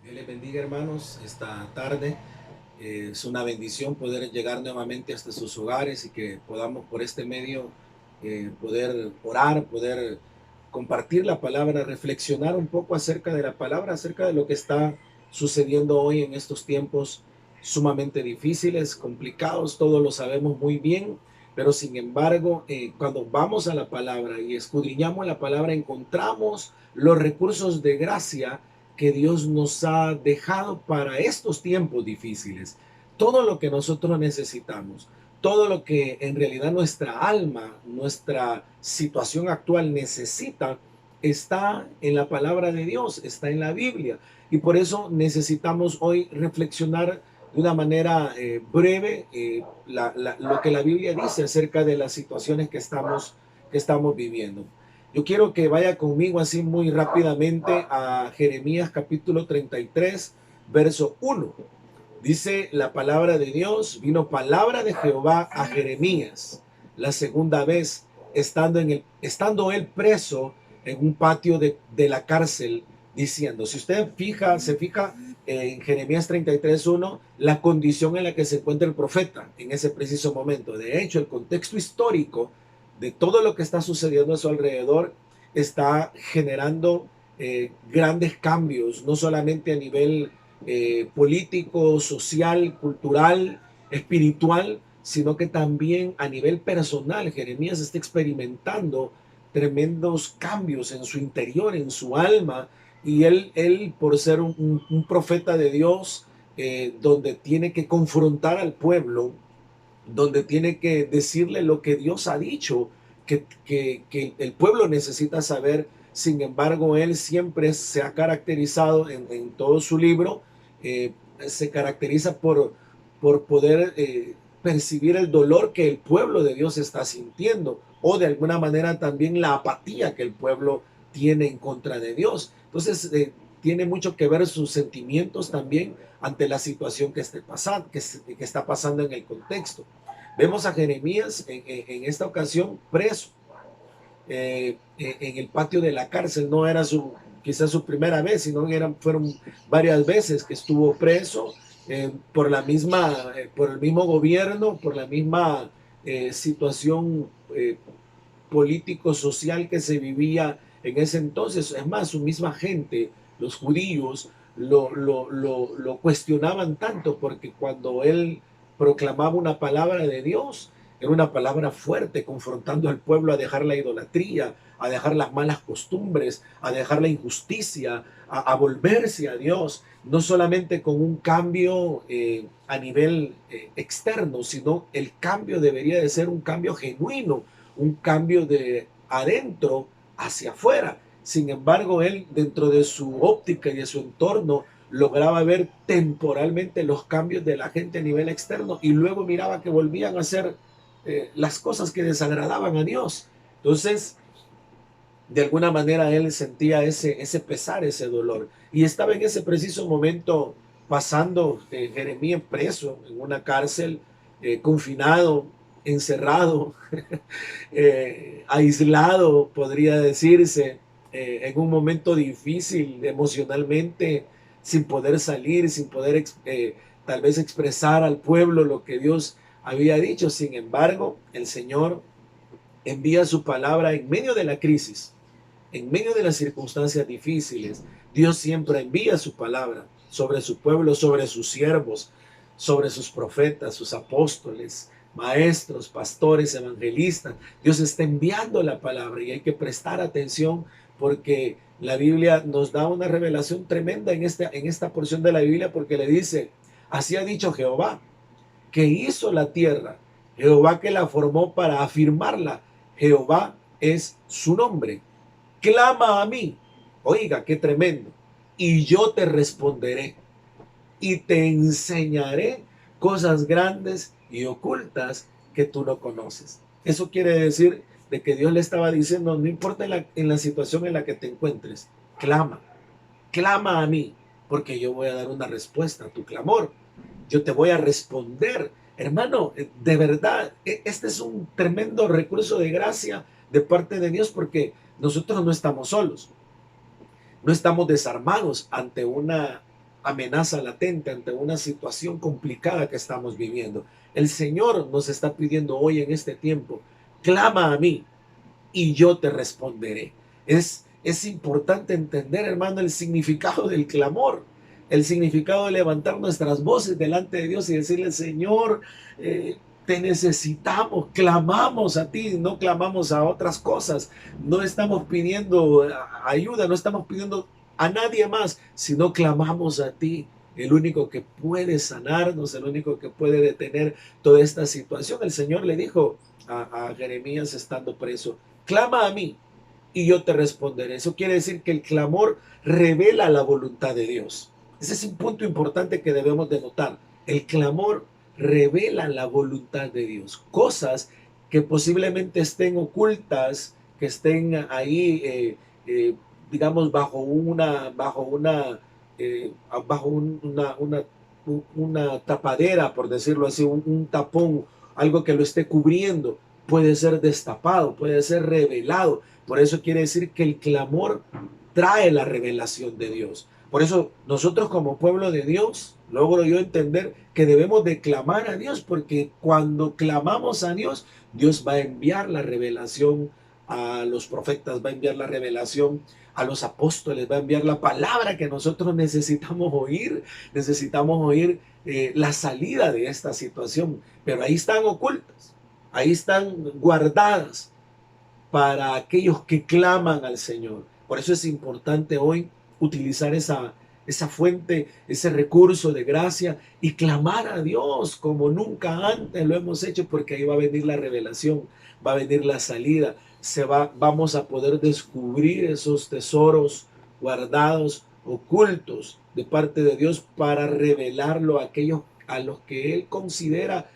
Dios les bendiga, hermanos, esta tarde. Es una bendición poder llegar nuevamente hasta sus hogares y que podamos por este medio poder orar, poder compartir la palabra, reflexionar un poco acerca de la palabra, acerca de lo que está sucediendo hoy en estos tiempos sumamente difíciles, complicados, todos lo sabemos muy bien, pero sin embargo, cuando vamos a la palabra y escudriñamos la palabra, encontramos los recursos de gracia que Dios nos ha dejado para estos tiempos difíciles. Todo lo que nosotros necesitamos, todo lo que en realidad nuestra alma, nuestra situación actual necesita, está en la palabra de Dios, está en la Biblia. Y por eso necesitamos hoy reflexionar de una manera breve lo que la Biblia dice acerca de las situaciones que estamos viviendo. Yo quiero que vaya conmigo así muy rápidamente a Jeremías capítulo 33, verso 1. Dice la palabra de Dios, vino palabra de Jehová a Jeremías la segunda vez, estando él preso en un patio de la cárcel, diciendo, si usted se fija en Jeremías 33:1, la condición en la que se encuentra el profeta en ese preciso momento. De hecho, el contexto histórico de todo lo que está sucediendo a su alrededor está generando grandes cambios, no solamente a nivel político, social, cultural, espiritual, sino que también a nivel personal. Jeremías está experimentando tremendos cambios en su interior, en su alma, y él por ser un profeta de Dios, donde tiene que confrontar al pueblo, donde tiene que decirle lo que Dios ha dicho, que el pueblo necesita saber. Sin embargo, él siempre se ha caracterizado en todo su libro, se caracteriza por poder percibir el dolor que el pueblo de Dios está sintiendo, o de alguna manera también la apatía que el pueblo tiene en contra de Dios. Entonces, tiene mucho que ver sus sentimientos también ante la situación que está pasando en el contexto. Vemos a Jeremías en esta ocasión preso en el patio de la cárcel. No era quizás su primera vez, sino fueron varias veces que estuvo preso por el mismo gobierno, por la misma situación político-social que se vivía en ese entonces. Es más, su misma gente, los judíos, lo cuestionaban tanto porque cuando él proclamaba una palabra de Dios, era una palabra fuerte, confrontando al pueblo a dejar la idolatría, a dejar las malas costumbres, a dejar la injusticia, a volverse a Dios, no solamente con un cambio a nivel externo, sino el cambio debería de ser un cambio genuino, un cambio de adentro hacia afuera. Sin embargo, él dentro de su óptica y de su entorno lograba ver temporalmente los cambios de la gente a nivel externo y luego miraba que volvían a hacer las cosas que desagradaban a Dios. Entonces, de alguna manera él sentía ese pesar, ese dolor. Y estaba en ese preciso momento pasando Jeremías preso en una cárcel, confinado, encerrado, aislado, podría decirse, en un momento difícil emocionalmente, sin poder salir, sin poder tal vez expresar al pueblo lo que Dios había dicho. Sin embargo, el Señor envía su palabra en medio de la crisis, en medio de las circunstancias difíciles. Dios siempre envía su palabra sobre su pueblo, sobre sus siervos, sobre sus profetas, sus apóstoles, maestros, pastores, evangelistas. Dios está enviando la palabra y hay que prestar atención porque la Biblia nos da una revelación tremenda en esta porción de la Biblia, porque le dice, así ha dicho Jehová, que hizo la tierra, Jehová que la formó para afirmarla, Jehová es su nombre. Clama a mí, oiga, qué tremendo, y yo te responderé y te enseñaré cosas grandes y ocultas que tú no conoces. Eso quiere decir de que Dios le estaba diciendo, no importa en la situación en la que te encuentres, clama, clama a mí, porque yo voy a dar una respuesta a tu clamor. Yo te voy a responder. Hermano, de verdad, este es un tremendo recurso de gracia de parte de Dios, porque nosotros no estamos solos, no estamos desarmados ante una amenaza latente, ante una situación complicada que estamos viviendo. El Señor nos está pidiendo hoy en este tiempo, clama a mí y yo te responderé. Es importante entender, hermano, el significado del clamor, el significado de levantar nuestras voces delante de Dios y decirle, Señor, te necesitamos, clamamos a ti, no clamamos a otras cosas, no estamos pidiendo ayuda, no estamos pidiendo a nadie más, sino clamamos a ti, el único que puede sanarnos, el único que puede detener toda esta situación. El Señor le dijo a Jeremías estando preso, clama a mí y yo te responderé. Eso quiere decir que el clamor revela la voluntad de Dios. Ese es un punto importante que debemos de notar. El clamor revela la voluntad de Dios. Cosas que posiblemente estén ocultas, que estén ahí, digamos, bajo una tapadera, por decirlo así, un tapón, algo que lo esté cubriendo, puede ser destapado, puede ser revelado. Por eso quiere decir que el clamor trae la revelación de Dios. Por eso nosotros como pueblo de Dios, logro yo entender que debemos de clamar a Dios, porque cuando clamamos a Dios, Dios va a enviar la revelación a los profetas, va a enviar la revelación a los apóstoles, va a enviar la palabra que nosotros necesitamos oír la salida de esta situación, pero ahí están ocultas, ahí están guardadas para aquellos que claman al Señor. Por eso es importante hoy utilizar esa fuente, ese recurso de gracia y clamar a Dios como nunca antes lo hemos hecho, porque ahí va a venir la revelación, va a venir la salida, vamos a poder descubrir esos tesoros guardados, ocultos de parte de Dios, para revelarlo a aquellos a los que Él considera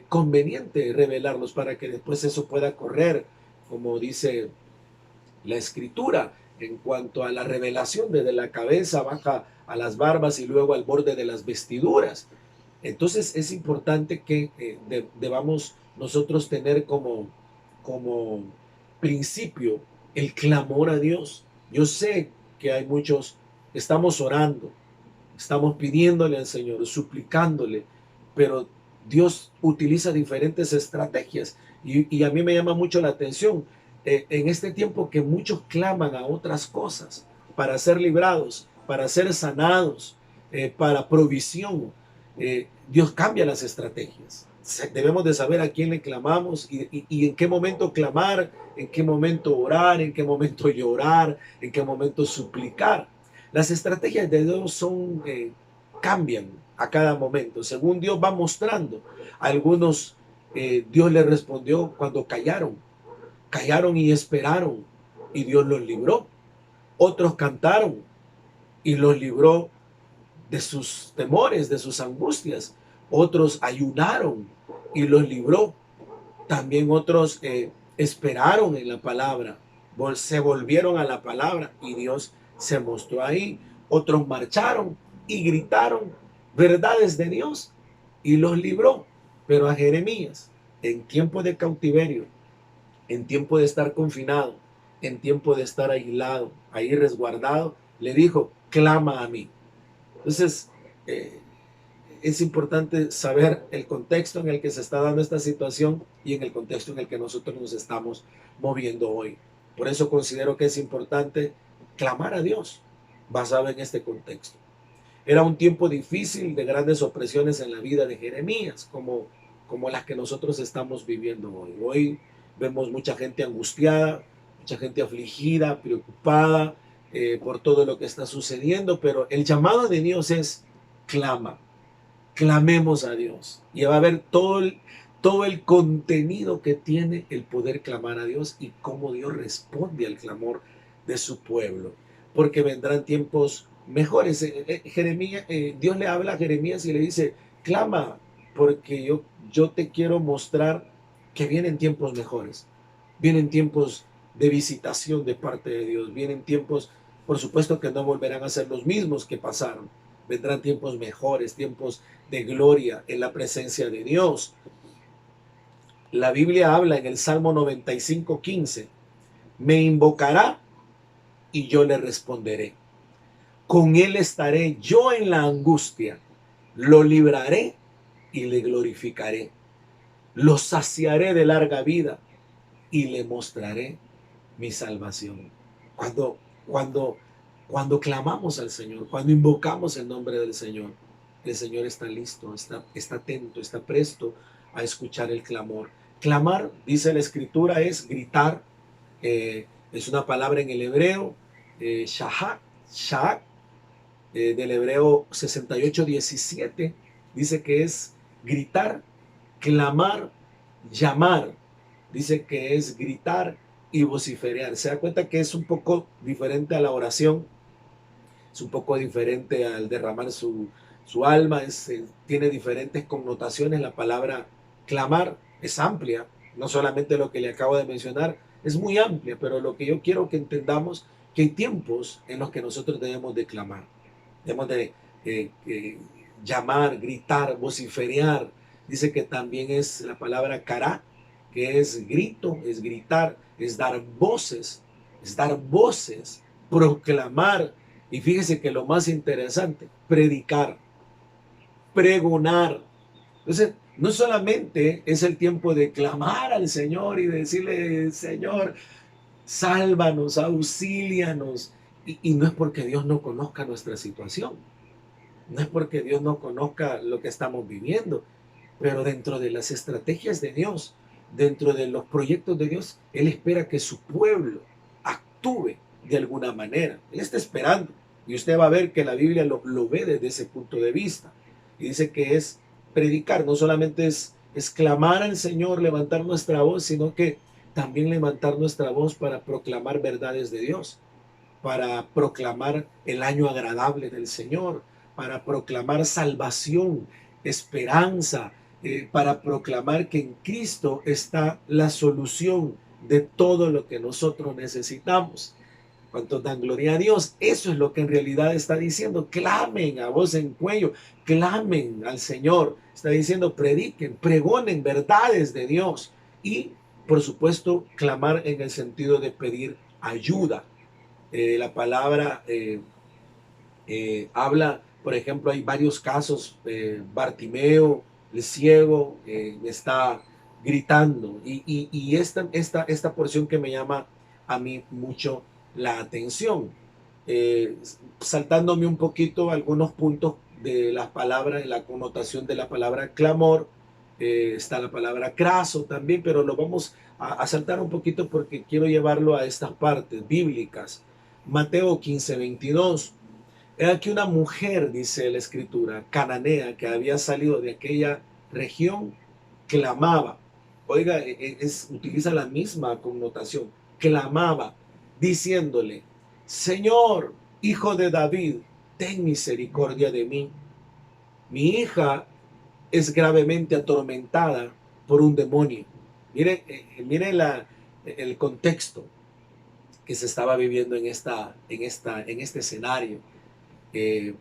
conveniente revelarlos, para que después eso pueda correr, como dice la escritura, en cuanto a la revelación, desde la cabeza baja a las barbas y luego al borde de las vestiduras. Entonces es importante que debamos nosotros tener como principio el clamor a Dios. Yo sé que hay muchos que estamos orando, estamos pidiéndole al Señor, suplicándole, pero Dios utiliza diferentes estrategias y a mí me llama mucho la atención en este tiempo que muchos claman a otras cosas para ser librados, para ser sanados, para provisión. Dios cambia las estrategias. Debemos de saber a quién le clamamos y en qué momento clamar, en qué momento orar, en qué momento llorar, en qué momento suplicar. Las estrategias de Dios cambian a cada momento, según Dios va mostrando. A algunos Dios les respondió cuando callaron y esperaron, y Dios los libró. Otros cantaron y los libró de sus temores, de sus angustias. Otros ayunaron y los libró. También otros esperaron en la palabra, se volvieron a la palabra y Dios se mostró ahí. Otros marcharon y gritaron verdades de Dios y los libró. Pero a Jeremías, en tiempo de cautiverio, en tiempo de estar confinado, en tiempo de estar aislado, ahí resguardado, le dijo, clama a mí. Entonces, es importante saber el contexto en el que se está dando esta situación y en el contexto en el que nosotros nos estamos moviendo hoy. Por eso considero que es importante clamar a Dios basado en este contexto. Era un tiempo difícil de grandes opresiones en la vida de Jeremías, como las que nosotros estamos viviendo hoy. Hoy vemos mucha gente angustiada, mucha gente afligida, preocupada por todo lo que está sucediendo, pero el llamado de Dios es clama, clamemos a Dios. Y va a ver todo el contenido que tiene el poder clamar a Dios y cómo Dios responde al clamor de su pueblo. Porque vendrán tiempos mejores. Dios le habla a Jeremías y le dice, clama, porque yo te quiero mostrar que vienen tiempos mejores. Vienen tiempos de visitación de parte de Dios. Vienen tiempos, por supuesto, que no volverán a ser los mismos que pasaron. Vendrán tiempos mejores, tiempos de gloria en la presencia de Dios. La Biblia habla en el Salmo 95:15, me invocará y yo le responderé. Con él estaré yo en la angustia, lo libraré y le glorificaré. Lo saciaré de larga vida y le mostraré mi salvación. Cuando, cuando, cuando clamamos al Señor, cuando invocamos el nombre del Señor, el Señor está listo, está atento, está presto a escuchar el clamor. Clamar, dice la Escritura, es gritar. Es una palabra en el hebreo, shahak, shahak, del hebreo 68:17, dice que es gritar, clamar, llamar. Dice que es gritar y vociferar. Se da cuenta que es un poco diferente a la oración, es un poco diferente al derramar su alma, tiene diferentes connotaciones. La palabra clamar es amplia, no solamente lo que le acabo de mencionar, es muy amplia, pero lo que yo quiero que entendamos, que hay tiempos en los que nosotros debemos de clamar, debemos de llamar, gritar, vociferar. Dice que también es la palabra cará, que es grito, es gritar, es dar voces, proclamar. Y fíjese que lo más interesante, predicar, pregonar. Entonces, no solamente es el tiempo de clamar al Señor y decirle, Señor, sálvanos, auxílianos. Y no es porque Dios no conozca nuestra situación, no es porque Dios no conozca lo que estamos viviendo, pero dentro de las estrategias de Dios, dentro de los proyectos de Dios, Él espera que su pueblo actúe de alguna manera. Él está esperando. Y usted va a ver que la Biblia lo ve desde ese punto de vista. Y dice que es predicar, no solamente es clamar al Señor, levantar nuestra voz, sino que también levantar nuestra voz para proclamar verdades de Dios, para proclamar el año agradable del Señor, para proclamar salvación, esperanza, para proclamar que en Cristo está la solución de todo lo que nosotros necesitamos. ¿Cuántos dan gloria a Dios? Eso es lo que en realidad está diciendo. Clamen a voz en cuello, clamen al Señor. Está diciendo, prediquen, pregonen verdades de Dios. Y, por supuesto, clamar en el sentido de pedir ayuda. La palabra habla, por ejemplo, hay varios casos, Bartimeo, el ciego, está gritando, y esta porción que me llama a mí mucho la atención, eh, saltándome un poquito algunos puntos de las palabras, la connotación de la palabra clamor, está la palabra craso también, pero lo vamos a saltar un poquito porque quiero llevarlo a estas partes bíblicas. Mateo 15:22. He aquí una mujer, dice la escritura, cananea, que había salido de aquella región, clamaba. Oiga, utiliza la misma connotación. Clamaba, diciéndole, Señor, hijo de David, ten misericordia de mí. Mi hija es gravemente atormentada por un demonio. Mire el contexto que se estaba viviendo en este escenario. Eh,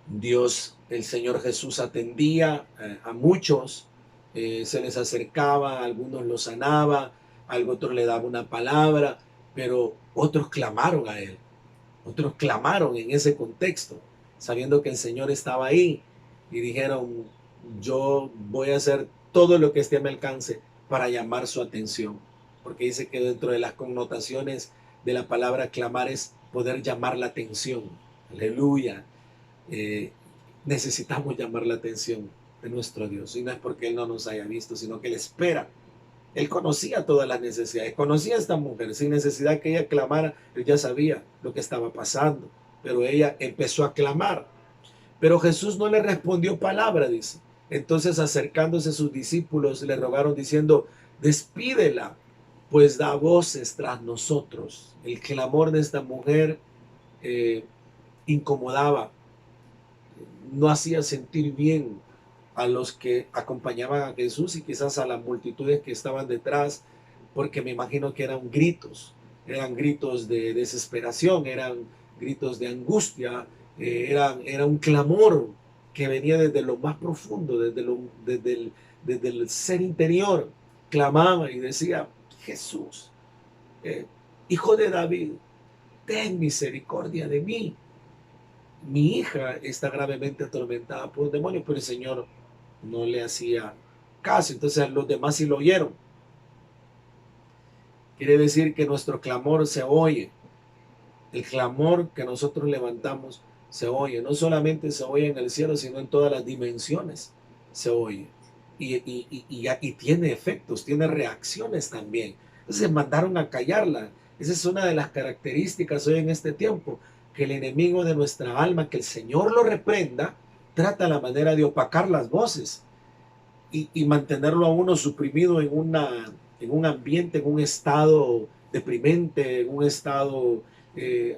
Dios, el Señor Jesús atendía a muchos, se les acercaba, a algunos los sanaba, a otros le daba una palabra, pero otros clamaron a Él, otros clamaron en ese contexto, sabiendo que el Señor estaba ahí, y dijeron, yo voy a hacer todo lo que esté a mi alcance para llamar su atención, porque dice que dentro de las connotaciones de la palabra clamar es poder llamar la atención. Aleluya. eh, Necesitamos llamar la atención de nuestro Dios. Y no es porque Él no nos haya visto, sino que Él espera. Él conocía todas las necesidades, conocía a esta mujer, sin necesidad que ella clamara, Él ya sabía lo que estaba pasando, pero ella empezó a clamar. Pero Jesús no le respondió palabra, dice. Entonces, acercándose a sus discípulos, le rogaron diciendo, despídela, pues da voces tras nosotros. El clamor de esta mujer incomodaba, no hacía sentir bien a los que acompañaban a Jesús y quizás a las multitudes que estaban detrás, porque me imagino que eran gritos de desesperación, eran gritos de angustia, era un clamor que venía desde lo más profundo, desde el ser interior. Clamaba y decía, Jesús, hijo de David, ten misericordia de mí. mi hija está gravemente atormentada por un demonio, pero el Señor no le hacía caso. Entonces los demás sí lo oyeron. Quiere decir que nuestro clamor se oye. El clamor que nosotros levantamos se oye. No solamente se oye en el cielo, sino en todas las dimensiones se oye. Y tiene efectos, tiene reacciones también. Entonces mandaron a callarla. Esa es una de las características hoy en este tiempo, que el enemigo de nuestra alma, que el Señor lo reprenda, trata la manera de opacar las voces y mantenerlo a uno suprimido en un ambiente, en un estado deprimente, en un estado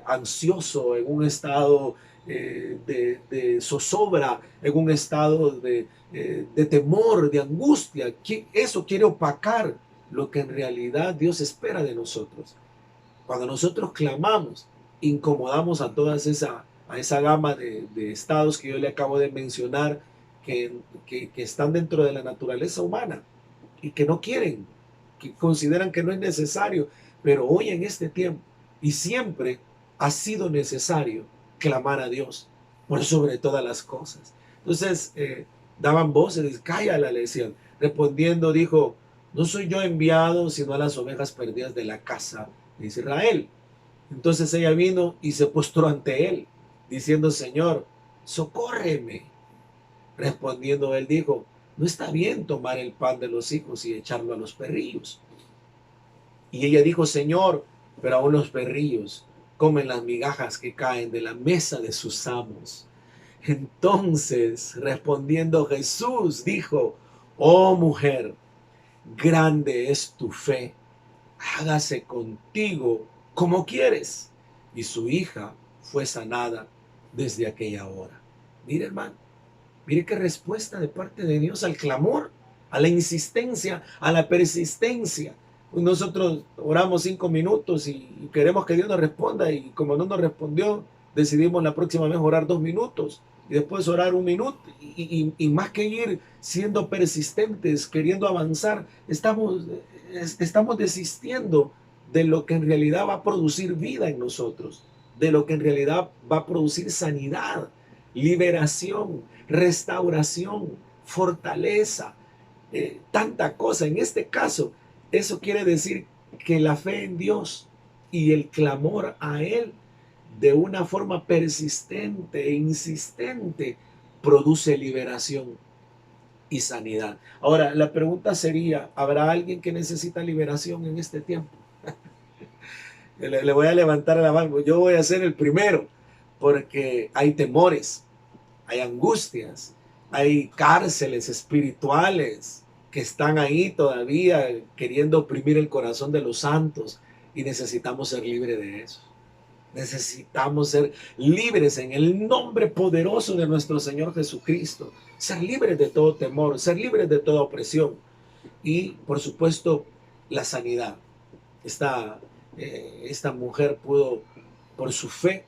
ansioso, en un estado de zozobra, en un estado de temor, de angustia. Eso quiere opacar lo que en realidad Dios espera de nosotros. Cuando nosotros clamamos, incomodamos a a esa gama de estados que yo le acabo de mencionar, que están dentro de la naturaleza humana y que no quieren, que consideran que no es necesario. Pero hoy en este tiempo y siempre ha sido necesario clamar a Dios por sobre todas las cosas. Entonces daban voces, cállala, le decían. Respondiendo dijo, no soy yo enviado sino a las ovejas perdidas de la casa de Israel. Entonces ella vino y se postró ante él, diciendo, Señor, socórreme. Respondiendo él dijo, no está bien tomar el pan de los hijos y echarlo a los perrillos. Y ella dijo, Señor, pero aún los perrillos comen las migajas que caen de la mesa de sus amos. Entonces, respondiendo Jesús, dijo, oh mujer, grande es tu fe, hágase contigo como quieres. Y su hija fue sanada desde aquella hora. Mire, hermano, mire qué respuesta de parte de Dios al clamor, a la insistencia, a la persistencia. Nosotros oramos 5 minutos y queremos que Dios nos responda, y como no nos respondió, decidimos la próxima vez orar 2 minutos y después orar 1 minuto, y más que ir siendo persistentes, queriendo avanzar, estamos desistiendo de lo que en realidad va a producir vida en nosotros, de lo que en realidad va a producir sanidad, liberación, restauración, fortaleza, tanta cosa. En este caso, eso quiere decir que la fe en Dios y el clamor a Él de una forma persistente e insistente produce liberación y sanidad. Ahora, la pregunta sería, ¿habrá alguien que necesita liberación en este tiempo? Le voy a levantar la mano, yo voy a ser el primero, porque hay temores, hay angustias, hay cárceles espirituales que están ahí todavía queriendo oprimir el corazón de los santos, y necesitamos ser libres de eso. Necesitamos ser libres en el nombre poderoso de nuestro Señor Jesucristo. Ser libres de todo temor, ser libres de toda opresión. Y, por supuesto, la sanidad. Esta mujer pudo, por su fe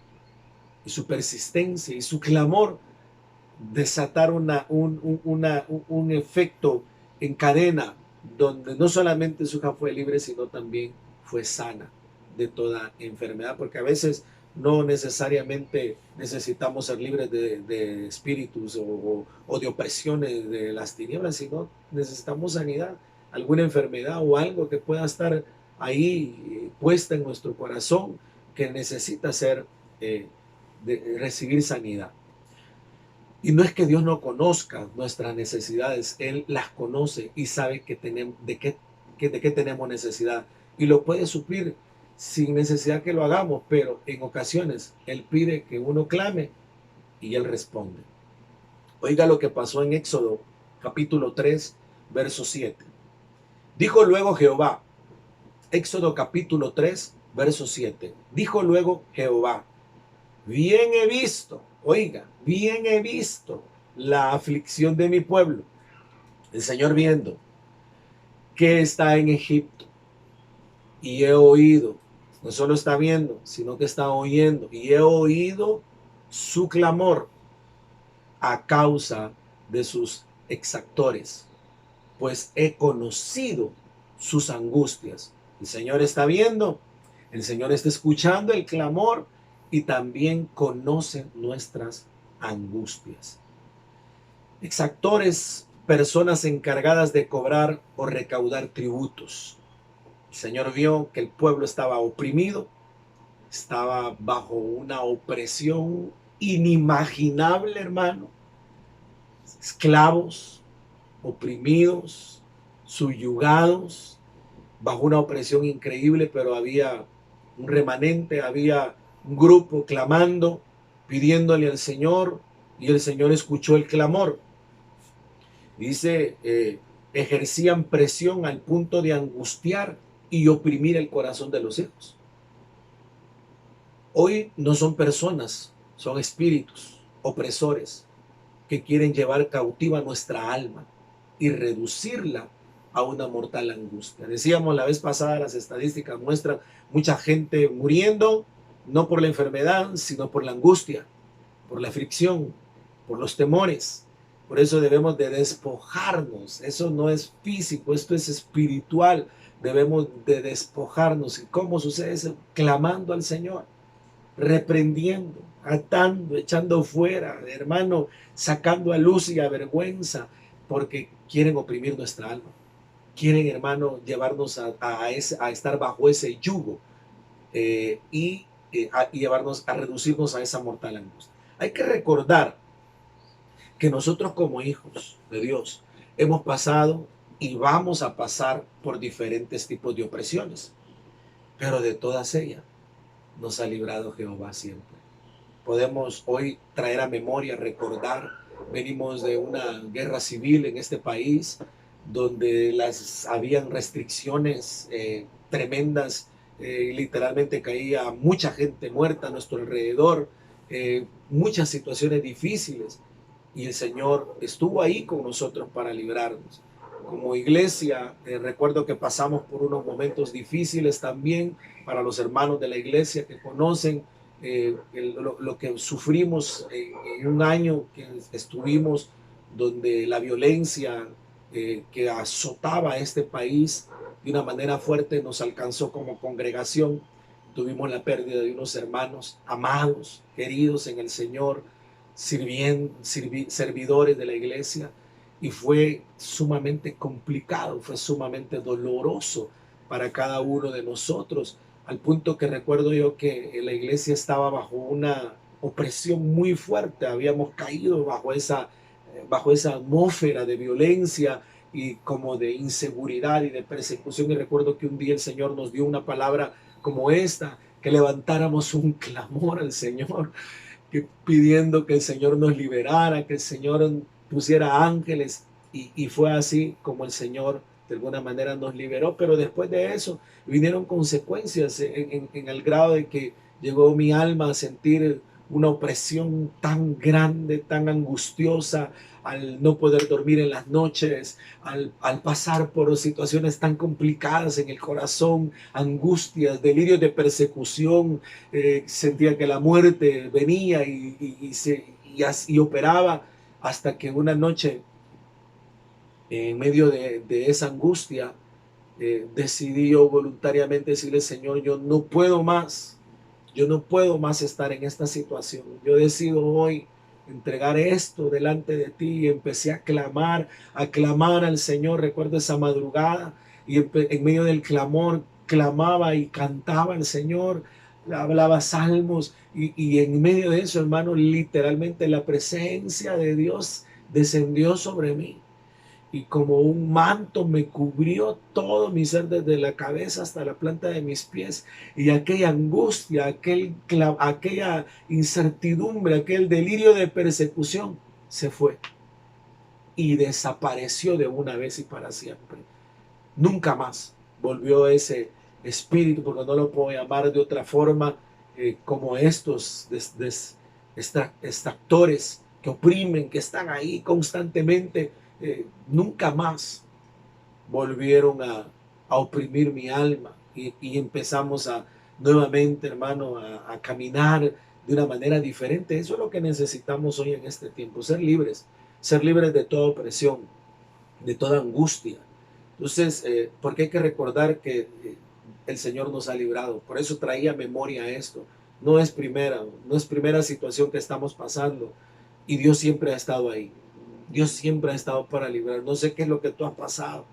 y su persistencia y su clamor, desatar un efecto en cadena, donde no solamente su hija fue libre, sino también fue sana de toda enfermedad, porque a veces no necesariamente necesitamos ser libres de espíritus o de opresiones de las tinieblas, sino necesitamos sanidad, alguna enfermedad o algo que pueda estar ahí puesta en nuestro corazón, que necesita recibir sanidad. Y no es que Dios no conozca nuestras necesidades, Él las conoce y sabe que tenemos, de qué tenemos necesidad, y lo puede suplir sin necesidad que lo hagamos, pero en ocasiones Él pide que uno clame y Él responde. Oiga lo que pasó en Éxodo capítulo 3, verso 7. Dijo luego Jehová, Éxodo capítulo 3, verso 7. Dijo luego Jehová, bien he visto, oiga, bien he visto la aflicción de mi pueblo. El Señor viendo que está en Egipto, y he oído, no solo está viendo, sino que está oyendo, y he oído su clamor a causa de sus exactores, pues he conocido sus angustias. El Señor está viendo, el Señor está escuchando el clamor, y también conoce nuestras angustias. Exactores, personas encargadas de cobrar o recaudar tributos. El Señor vio que el pueblo estaba oprimido, estaba bajo una opresión inimaginable, hermano. Esclavos, oprimidos, subyugados, bajo una opresión increíble, pero había un remanente, había un grupo clamando, pidiéndole al Señor, y el Señor escuchó el clamor. Dice, ejercían presión al punto de angustiar y oprimir el corazón de los hijos. Hoy no son personas, son espíritus opresores que quieren llevar cautiva nuestra alma y reducirla a una mortal angustia. Decíamos la vez pasada, las estadísticas muestran mucha gente muriendo, no por la enfermedad, sino por la angustia, por la fricción, por los temores. Por eso debemos de despojarnos. Eso no es físico, esto es espiritual. Debemos de despojarnos. ¿Y cómo sucede eso? Clamando al Señor, reprendiendo, atando, echando fuera, hermano, sacando a luz y a vergüenza, porque quieren oprimir nuestra alma. Quieren, hermano, llevarnos a estar bajo ese yugo y llevarnos a reducirnos a esa mortal angustia. Hay que recordar que nosotros como hijos de Dios hemos pasado y vamos a pasar por diferentes tipos de opresiones, pero de todas ellas nos ha librado Jehová siempre. Podemos hoy traer a memoria, recordar, venimos de una guerra civil en este país, donde habían restricciones tremendas, literalmente caía mucha gente muerta a nuestro alrededor, muchas situaciones difíciles, y el Señor estuvo ahí con nosotros para librarnos. Como iglesia, recuerdo que pasamos por unos momentos difíciles también para los hermanos de la iglesia que conocen lo que sufrimos en un año que estuvimos, donde la violencia que azotaba a este país de una manera fuerte nos alcanzó como congregación. Tuvimos la pérdida de unos hermanos amados, queridos en el Señor, servidores de la iglesia, y fue sumamente complicado, fue sumamente doloroso para cada uno de nosotros, al punto que recuerdo yo que la iglesia estaba bajo una opresión muy fuerte, habíamos caído bajo esa atmósfera de violencia y como de inseguridad y de persecución. Y recuerdo que un día el Señor nos dio una palabra como esta, que levantáramos un clamor al Señor, pidiendo que el Señor nos liberara, que el Señor pusiera ángeles, y fue así como el Señor de alguna manera nos liberó. Pero después de eso vinieron consecuencias en el grado de que llegó mi alma a sentir una opresión tan grande, tan angustiosa, al no poder dormir en las noches, al pasar por situaciones tan complicadas en el corazón, angustias, delirios de persecución. Sentía que la muerte venía y operaba, hasta que una noche, en medio de esa angustia, decidí yo voluntariamente decirle: Señor, yo no puedo más estar en esta situación. Yo decido hoy entregar esto delante de ti, y empecé a clamar al Señor. Recuerdo esa madrugada, y en medio del clamor clamaba y cantaba al Señor, hablaba salmos, y en medio de eso, hermano, literalmente la presencia de Dios descendió sobre mí, y como un manto me cubrió todo mi ser, desde la cabeza hasta la planta de mis pies, y aquella angustia, aquella incertidumbre, aquel delirio de persecución se fue y desapareció de una vez y para siempre. Nunca más volvió ese espíritu, porque no lo puedo llamar de otra forma, como estos extractores que oprimen, que están ahí constantemente. Nunca más volvieron a oprimir mi alma, y empezamos nuevamente, hermano, a caminar de una manera diferente. Eso es lo que necesitamos hoy en este tiempo: ser libres de toda opresión, de toda angustia. Entonces, porque hay que recordar que el Señor nos ha librado. Por eso traía a memoria esto, no es primera situación que estamos pasando. Y Dios siempre ha estado ahí. Dios siempre ha estado para librar. No sé qué es lo que tú has pasado.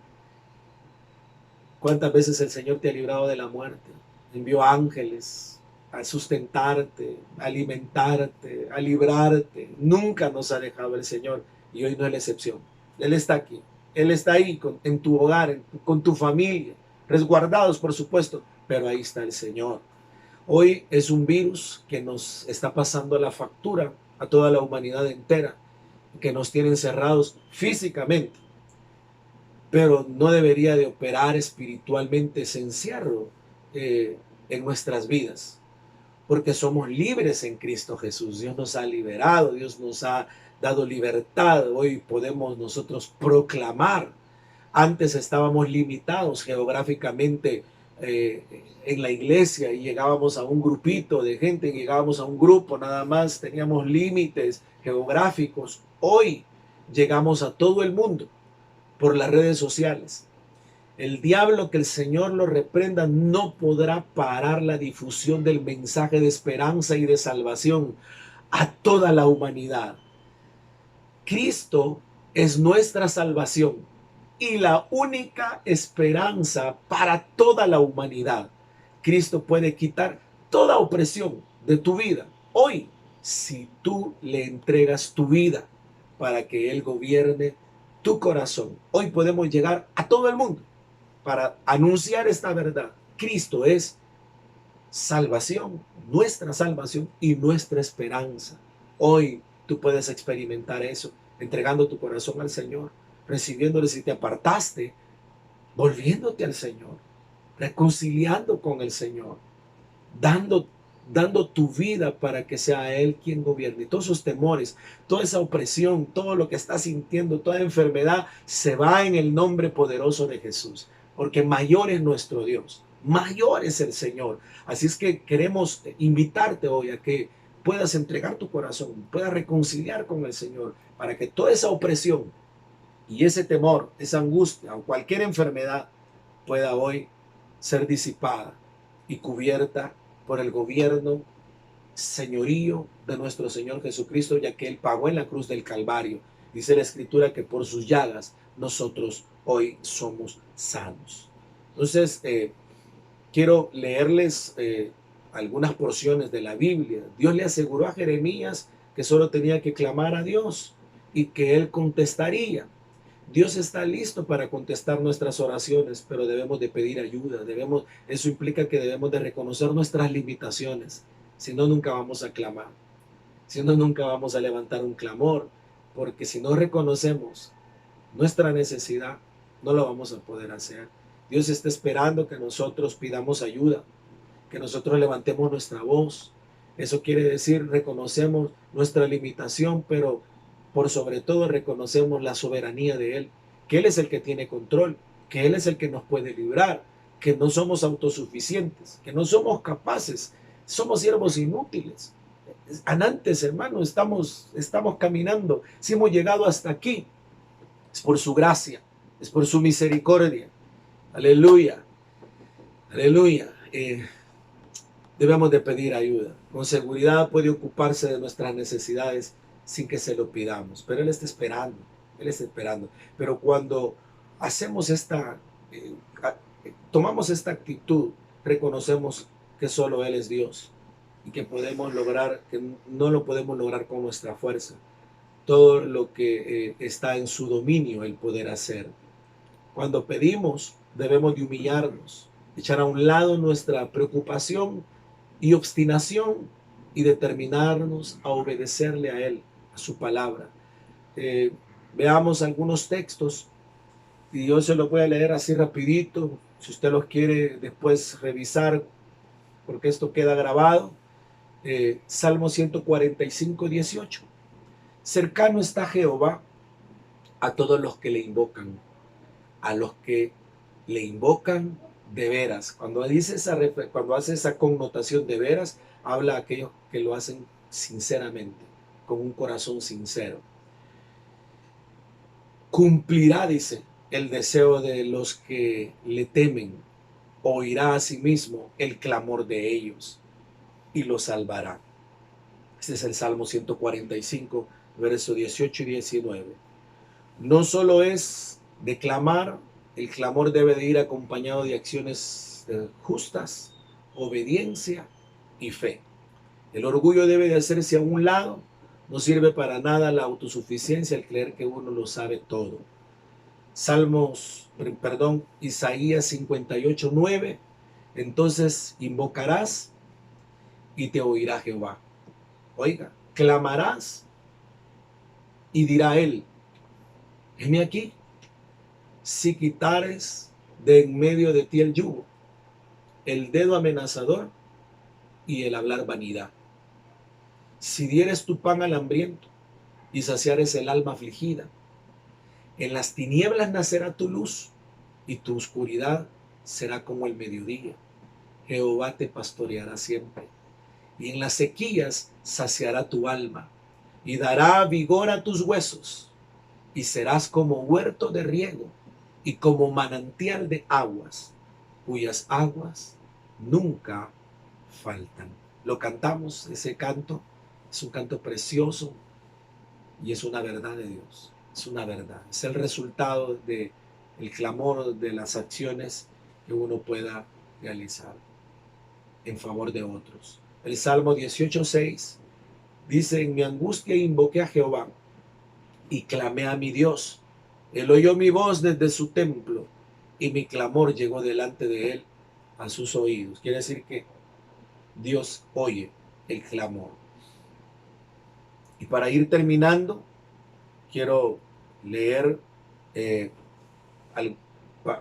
¿Cuántas veces el Señor te ha librado de la muerte? Envió ángeles a sustentarte, a alimentarte, a librarte. Nunca nos ha dejado el Señor y hoy no es la excepción. Él está aquí. Él está ahí en tu hogar, con tu familia, resguardados por supuesto, pero ahí está el Señor. Hoy es un virus que nos está pasando la factura a toda la humanidad entera, que nos tiene encerrados físicamente, pero no debería de operar espiritualmente ese encierro en nuestras vidas, porque somos libres en Cristo Jesús. Dios nos ha liberado, Dios nos ha dado libertad. Hoy podemos nosotros proclamar. Antes estábamos limitados geográficamente en la iglesia y llegábamos a un grupito de gente, llegábamos a un grupo nada más, teníamos límites geográficos. Hoy llegamos a todo el mundo por las redes sociales. El diablo, que el Señor lo reprenda, no podrá parar la difusión del mensaje de esperanza y de salvación a toda la humanidad. Cristo es nuestra salvación y la única esperanza para toda la humanidad. Cristo puede quitar toda opresión de tu vida hoy si tú le entregas tu vida para que Él gobierne tu corazón. Hoy podemos llegar a todo el mundo para anunciar esta verdad. Cristo es salvación, nuestra salvación y nuestra esperanza. Hoy tú puedes experimentar eso, entregando tu corazón al Señor, recibiéndole si te apartaste, volviéndote al Señor, reconciliando con el Señor, dando tu vida para que sea Él quien gobierne. Y todos esos temores, toda esa opresión, todo lo que estás sintiendo, toda enfermedad, se va en el nombre poderoso de Jesús, porque mayor es nuestro Dios, mayor es el Señor. Así es que queremos invitarte hoy a que puedas entregar tu corazón, puedas reconciliar con el Señor, para que toda esa opresión y ese temor, esa angustia o cualquier enfermedad pueda hoy ser disipada y cubierta por el gobierno, señorío de nuestro Señor Jesucristo, ya que Él pagó en la cruz del Calvario. Dice la Escritura que por sus llagas nosotros hoy somos sanos. Entonces, quiero leerles algunas porciones de la Biblia. Dios le aseguró a Jeremías que solo tenía que clamar a Dios y que Él contestaría. Dios está listo para contestar nuestras oraciones, pero debemos de pedir ayuda. Eso implica que debemos de reconocer nuestras limitaciones. Si no, nunca vamos a clamar. Si no, nunca vamos a levantar un clamor. Porque si no reconocemos nuestra necesidad, no lo vamos a poder hacer. Dios está esperando que nosotros pidamos ayuda, que nosotros levantemos nuestra voz. Eso quiere decir, reconocemos nuestra limitación, pero por sobre todo reconocemos la soberanía de Él, que Él es el que tiene control, que Él es el que nos puede librar, que no somos autosuficientes, que no somos capaces, somos siervos inútiles. Antes, hermano, estamos caminando. Si hemos llegado hasta aquí, es por su gracia, es por su misericordia. Aleluya, aleluya. Debemos de pedir ayuda. Con seguridad puede ocuparse de nuestras necesidades sin que se lo pidamos, pero Él está esperando, Él está esperando. Pero cuando hacemos tomamos esta actitud, reconocemos que solo Él es Dios y que no lo podemos lograr con nuestra fuerza. Todo lo que está en su dominio, el poder hacer. Cuando pedimos, debemos de humillarnos, echar a un lado nuestra preocupación y obstinación y determinarnos a obedecerle a Él, a su palabra. Veamos algunos textos y yo se los voy a leer así rapidito, si usted los quiere después revisar, porque esto queda grabado. Salmo 145, 18. Cercano está Jehová a todos los que le invocan, a los que le invocan de veras. Cuando hace esa connotación de veras, habla a aquellos que lo hacen sinceramente, con un corazón sincero. Cumplirá, dice, el deseo de los que le temen, oirá a sí mismo el clamor de ellos y lo salvará. Este es el Salmo 145, versos 18 y 19. No solo es de clamar, el clamor debe de ir acompañado de acciones justas, obediencia y fe. El orgullo debe de hacerse a un lado. No sirve para nada la autosuficiencia, el creer que uno lo sabe todo. Isaías 58, 9. Entonces invocarás y te oirá Jehová. Oiga, clamarás y dirá él, heme aquí, si quitares de en medio de ti el yugo, el dedo amenazador y el hablar vanidad. Si dieres tu pan al hambriento y saciares el alma afligida, en las tinieblas nacerá tu luz y tu oscuridad será como el mediodía. Jehová te pastoreará siempre y en las sequías saciará tu alma y dará vigor a tus huesos y serás como huerto de riego y como manantial de aguas, cuyas aguas nunca faltan. Lo cantamos, ese canto, es un canto precioso y es una verdad de Dios, es una verdad, es el resultado del clamor, de las acciones que uno pueda realizar en favor de otros. El Salmo 18:6 dice, en mi angustia invoqué a Jehová y clamé a mi Dios. Él oyó mi voz desde su templo y mi clamor llegó delante de él a sus oídos. Quiere decir que Dios oye el clamor. Y para ir terminando, quiero leer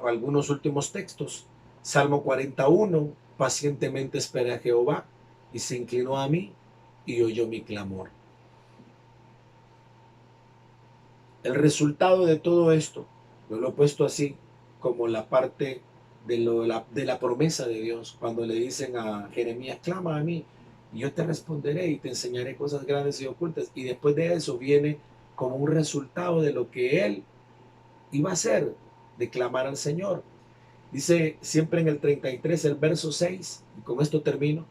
algunos últimos textos. Salmo 41, pacientemente esperé a Jehová y se inclinó a mí y oyó mi clamor. El resultado de todo esto, yo lo he puesto así, como la parte de la promesa de Dios, cuando le dicen a Jeremías, clama a mí, y yo te responderé y te enseñaré cosas grandes y ocultas. Y después de eso viene como un resultado de lo que él iba a hacer, de clamar al Señor. Dice siempre en el 33, el verso 6, y con esto termino,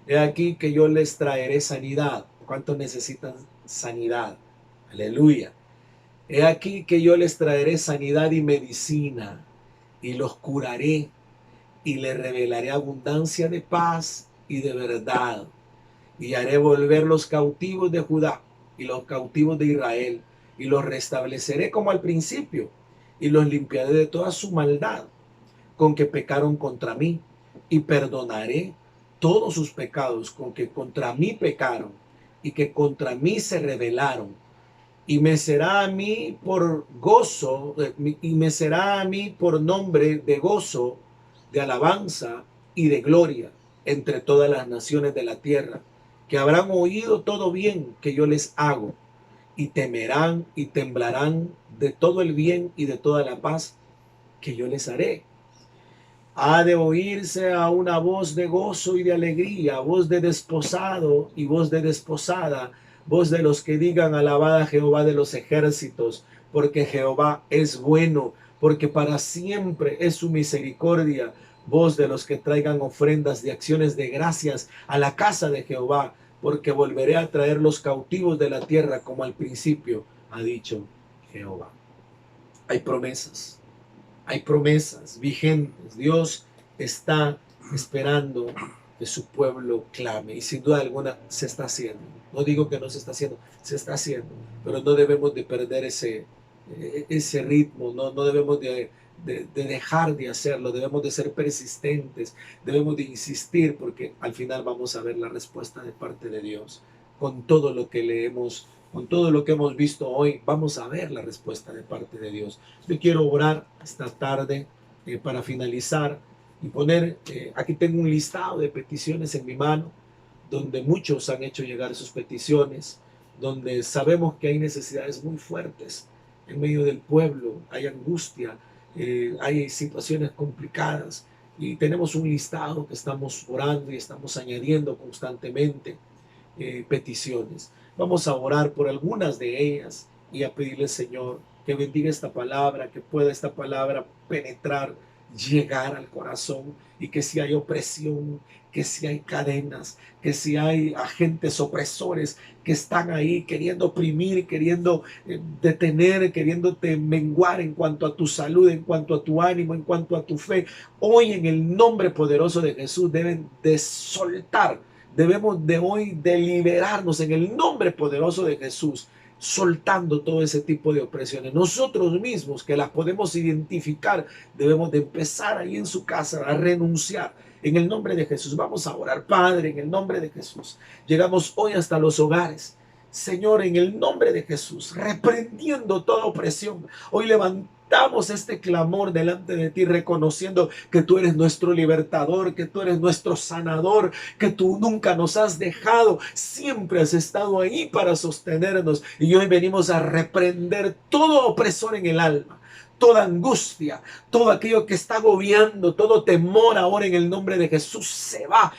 he aquí que yo les traeré sanidad. ¿Cuántos necesitan sanidad? Aleluya. He aquí que yo les traeré sanidad y medicina, y los curaré, y les revelaré abundancia de paz y de verdad, y haré volver los cautivos de Judá y los cautivos de Israel, y los restableceré como al principio, y los limpiaré de toda su maldad con que pecaron contra mí, y perdonaré todos sus pecados con que contra mí pecaron, y que contra mí se rebelaron. Y me será a mí por gozo, y me será a mí por nombre de gozo, de alabanza y de gloria entre todas las naciones de la tierra, que habrán oído todo bien que yo les hago, y temerán y temblarán de todo el bien y de toda la paz que yo les haré. Ha de oírse a una voz de gozo y de alegría, voz de desposado y voz de desposada, voz de los que digan alabad a Jehová de los ejércitos, porque Jehová es bueno, porque para siempre es su misericordia, voz de los que traigan ofrendas de acciones de gracias a la casa de Jehová, porque volveré a traer los cautivos de la tierra como al principio, ha dicho Jehová. Hay promesas vigentes. Dios está esperando que su pueblo clame y sin duda alguna se está haciendo. No digo que no se está haciendo, se está haciendo, pero no debemos de perder ese ritmo, no debemos de dejar de hacerlo, debemos de ser persistentes, debemos de insistir porque al final vamos a ver la respuesta de parte de Dios. Con todo lo que leemos, con todo lo que hemos visto hoy, vamos a ver la respuesta de parte de Dios. Yo quiero orar esta tarde para finalizar y poner, aquí tengo un listado de peticiones en mi mano, donde muchos han hecho llegar sus peticiones, donde sabemos que hay necesidades muy fuertes en medio del pueblo, hay angustia, hay situaciones complicadas y tenemos un listado que estamos orando y estamos añadiendo constantemente peticiones. Vamos a orar por algunas de ellas y a pedirle, Señor, que bendiga esta palabra, que pueda esta palabra penetrar llegar al corazón, y que si hay opresión, que si hay cadenas, que si hay agentes opresores que están ahí queriendo oprimir, queriendo detener, queriéndote menguar en cuanto a tu salud, en cuanto a tu ánimo, en cuanto a tu fe, hoy en el nombre poderoso de Jesús deben de soltar. Debemos de hoy deliberarnos en el nombre poderoso de Jesús, soltando todo ese tipo de opresiones. Nosotros mismos, que las podemos identificar, debemos de empezar ahí en su casa a renunciar. En el nombre de Jesús vamos a orar. Padre, en el nombre de Jesús, llegamos hoy hasta los hogares. Señor, en el nombre de Jesús, reprendiendo toda opresión, hoy levantamos este clamor delante de ti, reconociendo que tú eres nuestro libertador, que tú eres nuestro sanador, que tú nunca nos has dejado, siempre has estado ahí para sostenernos. Y hoy venimos a reprender todo opresor en el alma, toda angustia, todo aquello que está agobiando, todo temor ahora en el nombre de Jesús se va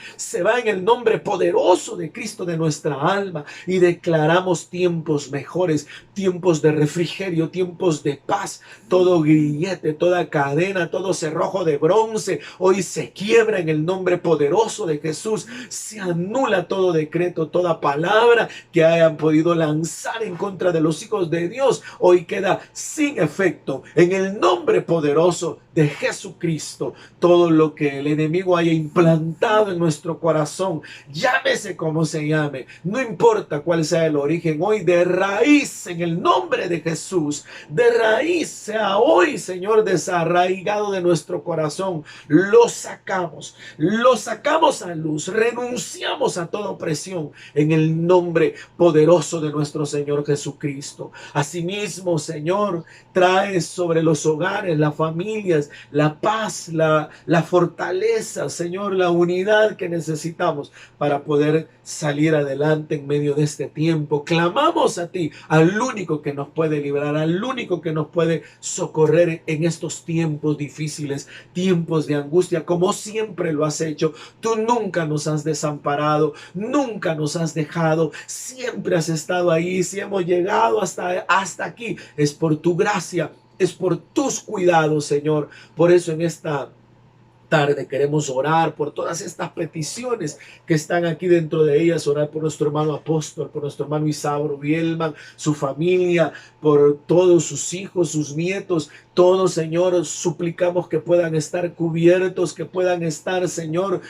en el nombre poderoso de Cristo de nuestra alma, y declaramos tiempos mejores, tiempos de refrigerio, tiempos de paz. Todo grillete, toda cadena, todo cerrojo de bronce hoy se quiebra en el nombre poderoso de Jesús. Se anula todo decreto, toda palabra que hayan podido lanzar en contra de los hijos de Dios, hoy queda sin efecto en el nombre poderoso de Jesucristo. Todo lo que el enemigo haya implantado en nuestro corazón, llámese como se llame, no importa cuál sea el origen, hoy de raíz, en el nombre de Jesús, de raíz sea hoy, Señor, desarraigado de nuestro corazón. Lo sacamos a luz, renunciamos a toda opresión en el nombre poderoso de nuestro Señor Jesucristo. Asimismo, Señor, trae sobre los hogares, las familias, la paz, la fortaleza, Señor, la unidad que necesitamos para poder salir adelante en medio de este tiempo. Clamamos a ti, al único que nos puede librar, al único que nos puede socorrer en estos tiempos difíciles, tiempos de angustia, como siempre lo has hecho. Tú nunca nos has desamparado, nunca nos has dejado, siempre has estado ahí. Si hemos llegado hasta aquí, es por tu gracia, es por tus cuidados, Señor. Por eso en esta tarde queremos orar por todas estas peticiones que están aquí dentro de ellas, orar por nuestro hermano apóstol, por nuestro hermano Isauro Bielman, su familia, por todos sus hijos, sus nietos, todos, Señor, suplicamos que puedan estar cubiertos, que puedan estar, Señor,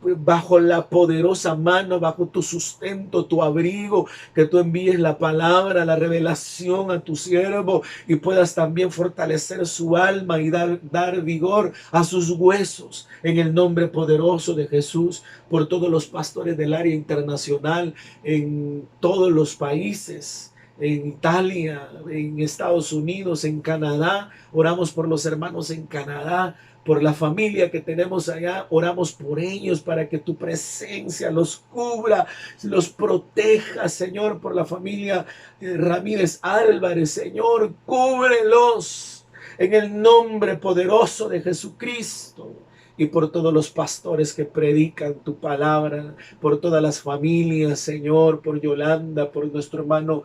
bajo la poderosa mano, bajo tu sustento, tu abrigo, que tú envíes la palabra, la revelación a tu siervo, y puedas también fortalecer su alma y dar vigor a sus huesos, en el nombre poderoso de Jesús. Por todos los pastores del área internacional, en todos los países, en Italia, en Estados Unidos, en Canadá, oramos por los hermanos en Canadá, por la familia que tenemos allá, oramos por ellos para que tu presencia los cubra, los proteja, Señor, por la familia Ramírez Álvarez, Señor, cúbrelos en el nombre poderoso de Jesucristo. Y por todos los pastores que predican tu palabra, por todas las familias, Señor, por Yolanda, por nuestro hermano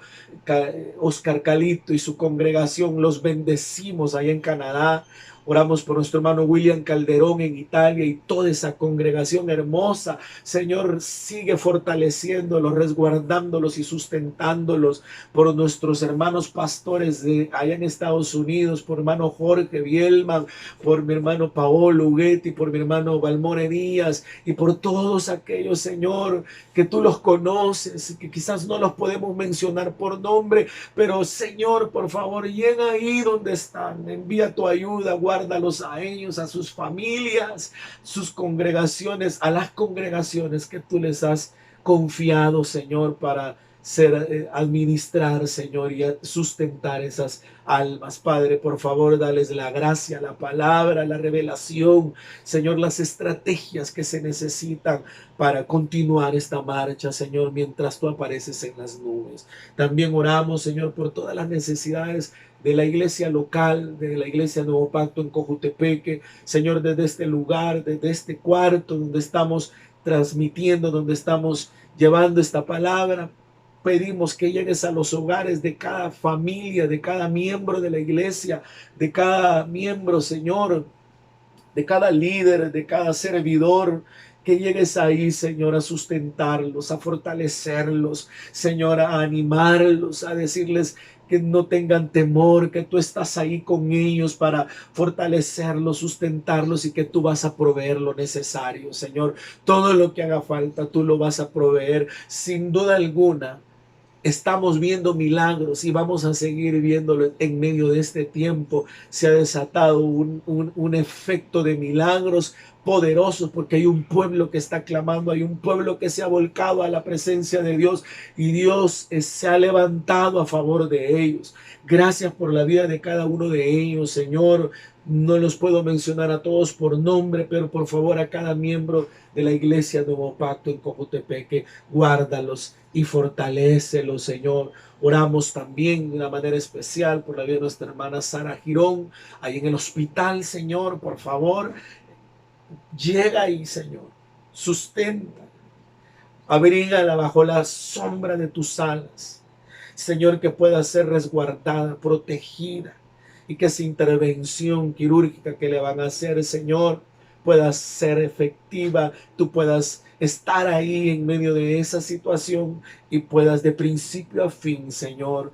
Oscar Calito y su congregación, los bendecimos allá en Canadá. Oramos por nuestro hermano William Calderón en Italia y toda esa congregación hermosa. Señor, sigue fortaleciéndolos, resguardándolos y sustentándolos. Por nuestros hermanos pastores de allá en Estados Unidos, por hermano Jorge Bielman, por mi hermano Paolo Huguetti, por mi hermano Valmore Díaz, y por todos aquellos, Señor, que tú los conoces, que quizás no los podemos mencionar por nombre, pero Señor, por favor, llega ahí donde están, envía tu ayuda, guárdalos a ellos, a sus familias, sus congregaciones, a las congregaciones que tú les has confiado, Señor, para administrar, Señor, y sustentar esas almas. Padre, por favor, dales la gracia, la palabra, la revelación, Señor, las estrategias que se necesitan para continuar esta marcha, Señor, mientras tú apareces en las nubes. También oramos, Señor, por todas las necesidades de la iglesia local, de la iglesia Nuevo Pacto en Cojutepeque, Señor, desde este lugar, desde este cuarto donde estamos transmitiendo, donde estamos llevando esta palabra. Pedimos que llegues a los hogares de cada familia, de cada miembro de la iglesia, de cada miembro, Señor, de cada líder, de cada servidor, que llegues ahí, Señor, a sustentarlos, a fortalecerlos, Señor, a animarlos, a decirles que no tengan temor, que tú estás ahí con ellos para fortalecerlos, sustentarlos y que tú vas a proveer lo necesario, Señor. Todo lo que haga falta, tú lo vas a proveer, sin duda alguna. Estamos viendo milagros y vamos a seguir viéndolo en medio de este tiempo. Se ha desatado un efecto de milagros poderosos porque hay un pueblo que está clamando, hay un pueblo que se ha volcado a la presencia de Dios y Dios se ha levantado a favor de ellos. Gracias por la vida de cada uno de ellos, Señor. No los puedo mencionar a todos por nombre, pero por favor a cada miembro de la iglesia Nuevo Pacto en Cojutepeque, guárdalos y fortalécelos, Señor. Oramos también de una manera especial por la vida de nuestra hermana Sara Girón, ahí en el hospital, Señor, por favor, llega ahí, Señor, sustenta, abrígala bajo la sombra de tus alas, Señor, que pueda ser resguardada, protegida, y que esa intervención quirúrgica que le van a hacer, Señor, pueda ser efectiva, tú puedas estar ahí en medio de esa situación y puedas de principio a fin, Señor,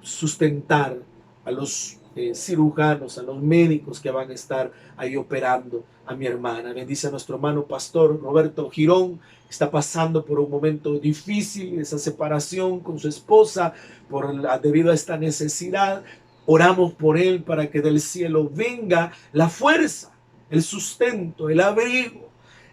sustentar a los cirujanos, a los médicos que van a estar ahí operando a mi hermana. Bendice a nuestro hermano pastor Roberto Girón, está pasando por un momento difícil, esa separación con su esposa, debido a esta necesidad. Oramos por él para que del cielo venga la fuerza, el sustento, el abrigo,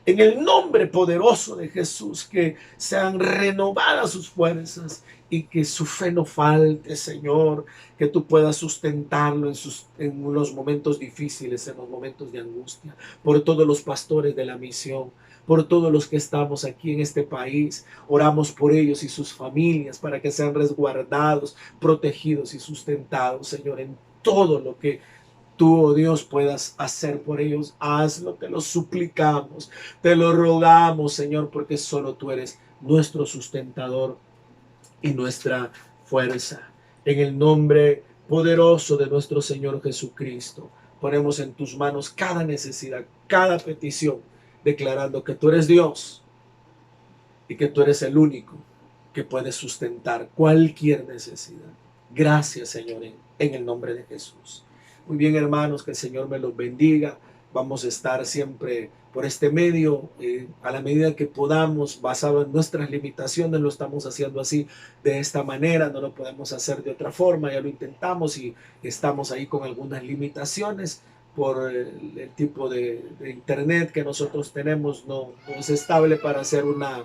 en el nombre poderoso de Jesús, que sean renovadas sus fuerzas y que su fe no falte, Señor, que tú puedas sustentarlo en los momentos difíciles, en los momentos de angustia, por todos los pastores de la misión, por todos los que estamos aquí en este país. Oramos por ellos y sus familias para que sean resguardados, protegidos y sustentados, Señor, en todo lo que tú, oh Dios, puedas hacer por ellos. Hazlo, te lo suplicamos, te lo rogamos, Señor, porque solo tú eres nuestro sustentador y nuestra fuerza. En el nombre poderoso de nuestro Señor Jesucristo, ponemos en tus manos cada necesidad, cada petición, declarando que tú eres Dios y que tú eres el único que puede sustentar cualquier necesidad. Gracias, Señor, en el nombre de Jesús. Muy bien, hermanos, que el Señor me los bendiga. Vamos a estar siempre por este medio, a la medida que podamos, basado en nuestras limitaciones, lo estamos haciendo así, de esta manera, no lo podemos hacer de otra forma, ya lo intentamos y estamos ahí con algunas limitaciones por el tipo de internet que nosotros tenemos, no es estable para hacer una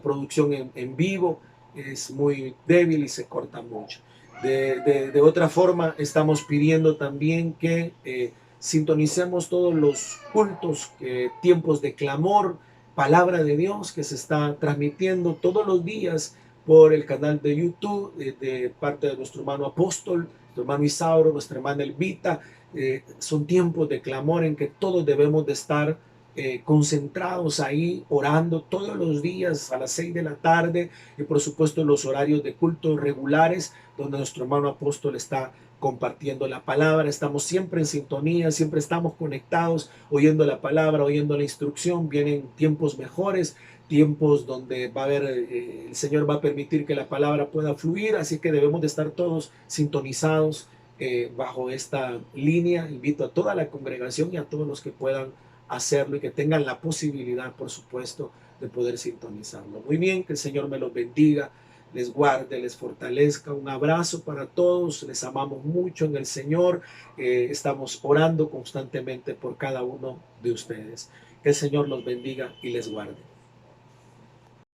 producción en vivo, es muy débil y se corta mucho. De otra forma, estamos pidiendo también que sintonicemos todos los cultos, tiempos de clamor, palabra de Dios que se está transmitiendo todos los días por el canal de YouTube de parte de nuestro hermano apóstol, nuestro hermano Isauro, nuestra hermana Elvita. Son tiempos de clamor en que todos debemos de estar concentrados ahí, orando todos los días a las 6 de la tarde y por supuesto los horarios de culto regulares donde nuestro hermano apóstol está compartiendo la palabra. Estamos siempre en sintonía, siempre estamos conectados, oyendo la palabra, oyendo la instrucción. Vienen tiempos mejores, tiempos donde va a haber, el Señor va a permitir que la palabra pueda fluir, así que debemos de estar todos sintonizados bajo esta línea. Invito a toda la congregación y a todos los que puedan hacerlo y que tengan la posibilidad, por supuesto, de poder sintonizarlo. Muy bien, que el Señor me los bendiga, les guarde, les fortalezca. Un abrazo para todos, les amamos mucho en el Señor. Estamos orando constantemente por cada uno de ustedes. Que el Señor los bendiga y les guarde.